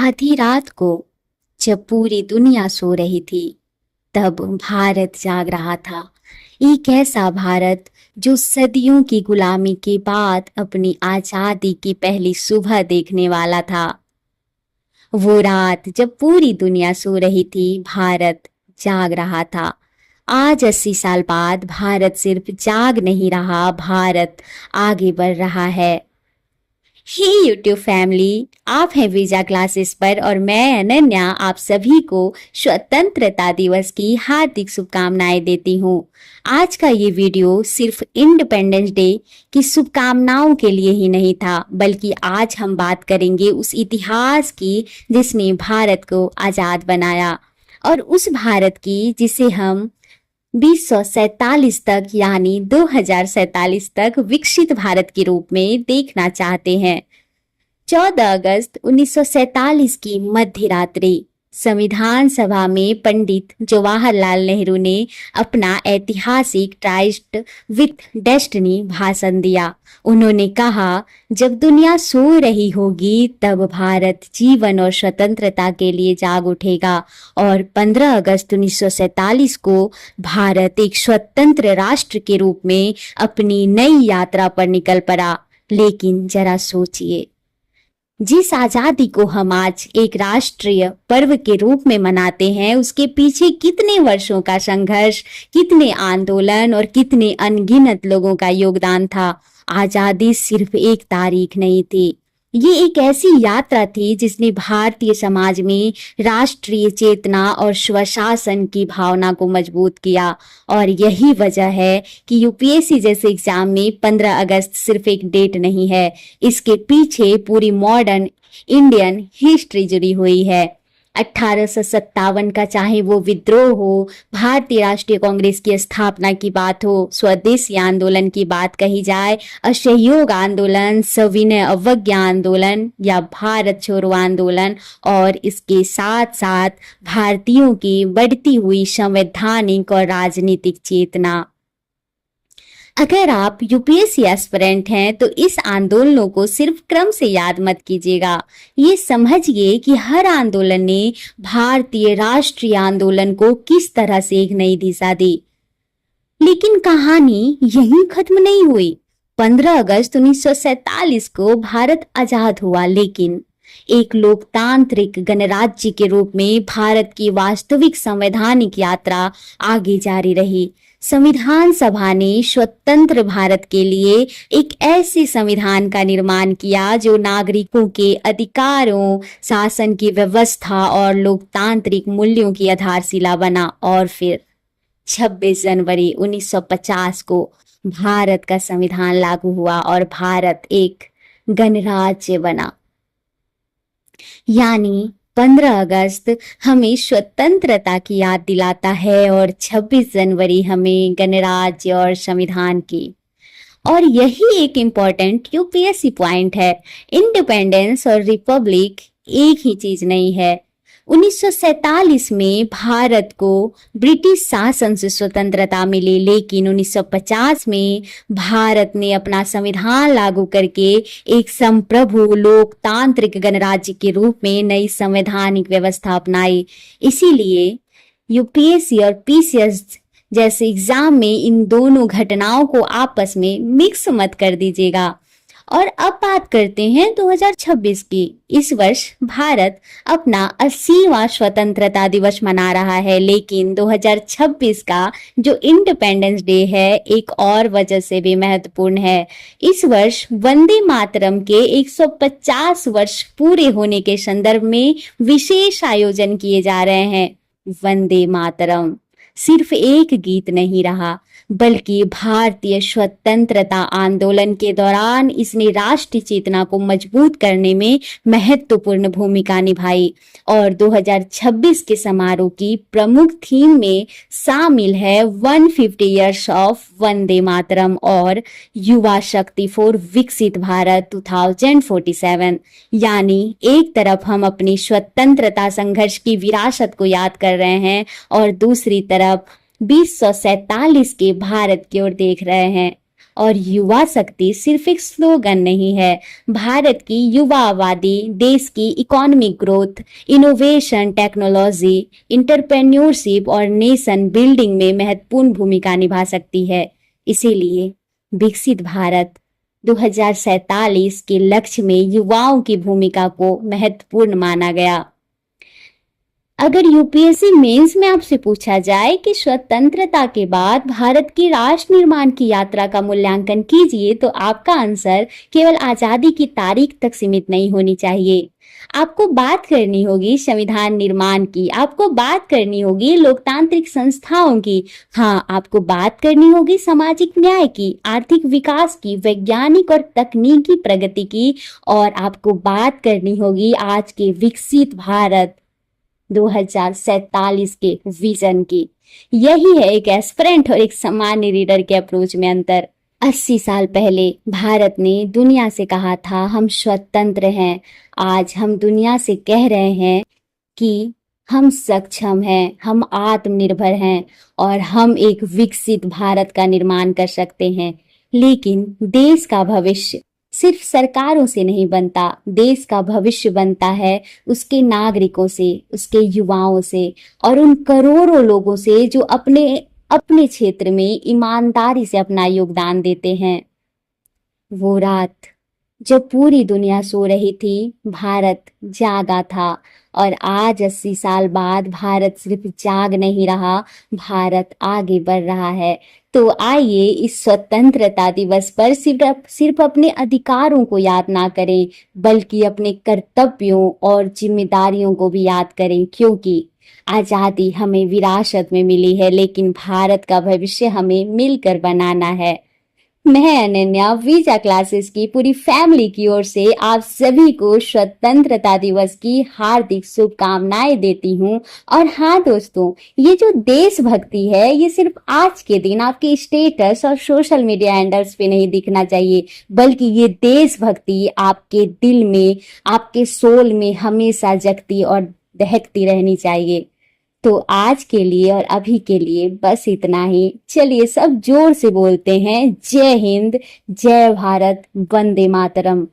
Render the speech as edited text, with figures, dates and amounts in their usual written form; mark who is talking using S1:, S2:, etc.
S1: आधी रात को जब पूरी दुनिया सो रही थी, तब भारत जाग रहा था। एक ऐसा भारत जो सदियों की गुलामी के बाद अपनी आजादी की पहली सुबह देखने वाला था। वो रात जब पूरी दुनिया सो रही थी, भारत जाग रहा था। आज 80 साल बाद भारत सिर्फ जाग नहीं रहा, भारत आगे बढ़ रहा है। हे यूट्यूब फैमिली, आप हैं वीजा क्लासेस पर और मैं अनन्या आप सभी को स्वतंत्रता दिवस की हार्दिक शुभकामनाएं देती हूँ। आज का ये वीडियो सिर्फ इंडिपेंडेंस डे की शुभकामनाओं के लिए ही नहीं था, बल्कि आज हम बात करेंगे उस इतिहास की जिसने भारत को आजाद बनाया, और उस भारत की जिसे हम 2047 तक यानी 2047 तक विकसित भारत के रूप में देखना चाहते हैं। 14 अगस्त 1947 की मध्य रात्रि संविधान सभा में पंडित जवाहरलाल नेहरू ने अपना ऐतिहासिक ट्राइस्ट विथ डेस्टिनी भाषण दिया। उन्होंने कहा, जब दुनिया सो रही होगी तब भारत जीवन और स्वतंत्रता के लिए जाग उठेगा। और 15 अगस्त 1947 को भारत एक स्वतंत्र राष्ट्र के रूप में अपनी नई यात्रा पर निकल पड़ा। लेकिन जरा सोचिए, जिस आजादी को हम आज एक राष्ट्रीय पर्व के रूप में मनाते हैं, उसके पीछे कितने वर्षों का संघर्ष, कितने आंदोलन और कितने अनगिनत लोगों का योगदान था। आजादी सिर्फ एक तारीख नहीं थी, ये एक ऐसी यात्रा थी जिसने भारतीय समाज में राष्ट्रीय चेतना और स्वशासन की भावना को मजबूत किया। और यही वजह है कि यूपीएससी जैसे एग्जाम में 15 अगस्त सिर्फ एक डेट नहीं है, इसके पीछे पूरी मॉडर्न इंडियन हिस्ट्री जुड़ी हुई है। 1857 का चाहे वो विद्रोह हो, भारतीय राष्ट्रीय कांग्रेस की स्थापना की बात हो, स्वदेशी आंदोलन की बात कही जाए, असहयोग आंदोलन, सविनय अवज्ञा आंदोलन या भारत छोड़ो आंदोलन, और इसके साथ साथ भारतीयों की बढ़ती हुई संवैधानिक और राजनीतिक चेतना। अगर आप यूपीएससी एस्पिरेंट हैं तो इस आंदोलनों को सिर्फ क्रम से याद मत कीजिएगा, ये समझिए कि हर आंदोलन ने भारतीय राष्ट्रीय आंदोलन को किस तरह से एक नई दिशा दी। लेकिन कहानी यहीं खत्म नहीं हुई। 15 अगस्त 1947 को भारत आजाद हुआ, लेकिन एक लोकतांत्रिक गणराज्य के रूप में भारत की वास्तविक संवैधानिक यात्रा आगे जारी रही। संविधान सभा ने स्वतंत्र भारत के लिए एक ऐसे संविधान का निर्माण किया जो नागरिकों के अधिकारों, शासन की व्यवस्था और लोकतांत्रिक मूल्यों की आधारशिला बना। और फिर 26 जनवरी 1950 को भारत का संविधान लागू हुआ और भारत एक गणराज्य बना। यानी 15 अगस्त हमें स्वतंत्रता की याद दिलाता है और 26 जनवरी हमें गणराज्य और संविधान की। और यही एक इम्पॉर्टेंट यूपीएससी पॉइंट है, इंडिपेंडेंस और रिपब्लिक एक ही चीज नहीं है। 1947 में भारत को ब्रिटिश शासन से स्वतंत्रता मिली, लेकिन 1950 में भारत ने अपना संविधान लागू करके एक संप्रभु लोकतांत्रिक गणराज्य के रूप में नई संवैधानिक व्यवस्था अपनाई। इसीलिए यूपीएससी और पीसीएस जैसे एग्जाम में इन दोनों घटनाओं को आपस में मिक्स मत कर दीजिएगा। और अब बात करते हैं 2026 की। इस वर्ष भारत अपना 80वां स्वतंत्रता दिवस मना रहा है, लेकिन 2026 का जो इंडिपेंडेंस डे है एक और वजह से भी महत्वपूर्ण है। इस वर्ष वंदे मातरम के 150 वर्ष पूरे होने के संदर्भ में विशेष आयोजन किए जा रहे हैं। वंदे मातरम सिर्फ एक गीत नहीं रहा, बल्कि भारतीय स्वतंत्रता आंदोलन के दौरान इसने राष्ट्रीय चेतना को मजबूत करने में महत्वपूर्ण भूमिका निभाई। और 2026 के समारोह की प्रमुख थीम में शामिल है 150 इयर्स ऑफ वंदे मातरम और युवा शक्ति फॉर विकसित भारत 2047। यानी एक तरफ हम अपनी स्वतंत्रता संघर्ष की विरासत को याद कर रहे हैं और दूसरी तरफ 2047 के भारत की ओर देख रहे हैं। और युवा शक्ति सिर्फ एक स्लोगन नहीं है, भारत की युवा आबादी देश की economic growth, innovation, technology, entrepreneurship और नेशन बिल्डिंग में महत्वपूर्ण भूमिका निभा सकती है। इसीलिए विकसित भारत 2047 के लक्ष्य में युवाओं की भूमिका को महत्वपूर्ण माना गया। अगर यूपीएससी मेंस में आपसे पूछा जाए कि स्वतंत्रता के बाद भारत की राष्ट्र निर्माण की यात्रा का मूल्यांकन कीजिए, तो आपका आंसर केवल आजादी की तारीख तक सीमित नहीं होनी चाहिए। आपको बात करनी होगी संविधान निर्माण की, आपको बात करनी होगी लोकतांत्रिक संस्थाओं की, हाँ, आपको बात करनी होगी सामाजिक न्याय की, आर्थिक विकास की, वैज्ञानिक और तकनीकी प्रगति की, और आपको बात करनी होगी आज के विकसित भारत 2047 के विजन की। यही है एक एस्पिरेंट और एक सामान्य रीडर के अप्रोच में अंतर। 80 साल पहले भारत ने दुनिया से कहा था हम स्वतंत्र हैं। आज हम दुनिया से कह रहे हैं कि हम सक्षम हैं, हम आत्मनिर्भर हैं और हम एक विकसित भारत का निर्माण कर सकते हैं। लेकिन देश का भविष्य सिर्फ सरकारों से नहीं बनता, देश का भविष्य बनता है उसके नागरिकों से, उसके युवाओं से और उन करोड़ों लोगों से जो अपने अपने क्षेत्र में ईमानदारी से अपना योगदान देते हैं। वो रात जब पूरी दुनिया सो रही थी, भारत जागा था और आज 80 साल बाद भारत सिर्फ जाग नहीं रहा, भारत आगे बढ़ रहा है। तो आइए इस स्वतंत्रता दिवस पर सिर्फ अपने अधिकारों को याद ना करें, बल्कि अपने कर्तव्यों और जिम्मेदारियों को भी याद करें, क्योंकि आजादी हमें विरासत में मिली है, लेकिन भारत का भविष्य हमें मिलकर बनाना है। मैं अनन्या वीजा क्लासेस की पूरी फैमिली की ओर से आप सभी को स्वतंत्रता दिवस की हार्दिक शुभकामनाएं देती हूँ। और हाँ दोस्तों, ये जो देशभक्ति है ये सिर्फ आज के दिन आपके स्टेटस और सोशल मीडिया हैंडल्स पे नहीं दिखना चाहिए, बल्कि ये देशभक्ति आपके दिल में, आपके सोल में हमेशा जगती और दहकती रहनी चाहिए। तो आज के लिए और अभी के लिए बस इतना ही। चलिए सब जोर से बोलते हैं, जय हिंद, जय भारत, वंदे मातरम।